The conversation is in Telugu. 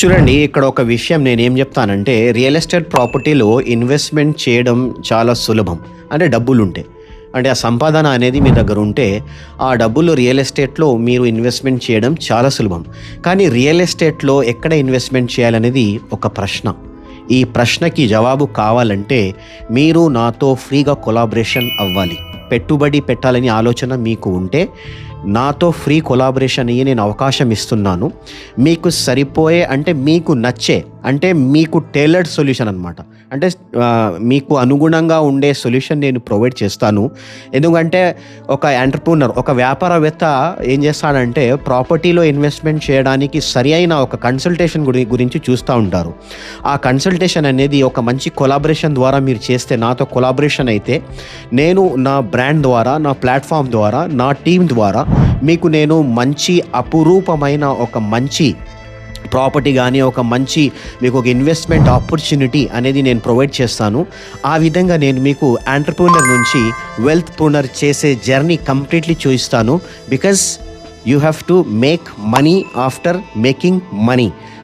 చూడండి, ఇక్కడ ఒక విషయం నేనేం జెప్తానంటే, రియల్ ఎస్టేట్ ప్రాపర్టీలో ఇన్వెస్ట్‌మెంట్ చేయడం చాలా సులభం. అంటే డబ్బులుంటే. అంటే ఆ సంపాదన అనేది మీ దగ్గరుంటే, ఆ డబ్బులు రియల్ ఎస్టేట్‌లో మీరు ఇన్వెస్ట్‌మెంట్ చేయడం చాలా సులభం. కానీ రియల్ ఎస్టేట్‌లో ఎక్కడ ఇన్వెస్ట్‌మెంట్ చేయాలనేది ఒక ప్రశ్న. ఈ ప్రశ్నకి జవాబు కావాలంటే, మీరు నాతో ఫ్రీగా కొలాబరేషన్ అవ్వాలి. పెట్టుబడి పెట్టాలని ఆలోచన మీకు ఉంటే, నాతో ఫ్రీ కొలాబరేషన్ అయ్యి నేను అవకాశం ఇస్తున్నాను. మీకు సరిపోయే అంటే మీకు నచ్చే అంటే మీకు టైలర్డ్ సొల్యూషన్ అనమాట. అంటే మీకు అనుగుణంగా ఉండే సొల్యూషన్ నేను ప్రొవైడ్ చేస్తాను. ఎందుకంటే ఒక ఎంటర్‌ప్రెన్యూర్, ఒక వ్యాపారవేత్త ఏం చేస్తాడంటే ప్రాపర్టీలో ఇన్వెస్ట్‌మెంట్ చేయడానికి సరి అయిన ఒక కన్సల్టేషన్ గురించి చూస్తూ ఉంటారు. ఆ కన్సల్టేషన్ అనేది ఒక మంచి కొలాబరేషన్ ద్వారా మీరు చేస్తే, నాతో కొలాబరేషన్ అయితే నేను నా బ్రాండ్ ద్వారా, నా ప్లాట్‌ఫామ్ ద్వారా, నా టీమ్ ద్వారా మీకు నేను మంచి అపురూపమైన ఒక మంచి ప్రాపర్టీ గానీ, ఒక మంచి మీకు ఒక ఇన్వెస్ట్‌మెంట్ ఆపర్చునిటీ అనేది నేను ప్రొవైడ్ చేస్తాను. ఆ విధంగా నేను మీకు ఎంటర్‌ప్రెన్యూర్ నుంచి వెల్త్‌ప్రెన్యూర్ చేసే జర్నీ కంప్లీట్‌లీ చూయిస్తాను. Because you have to make money after making money.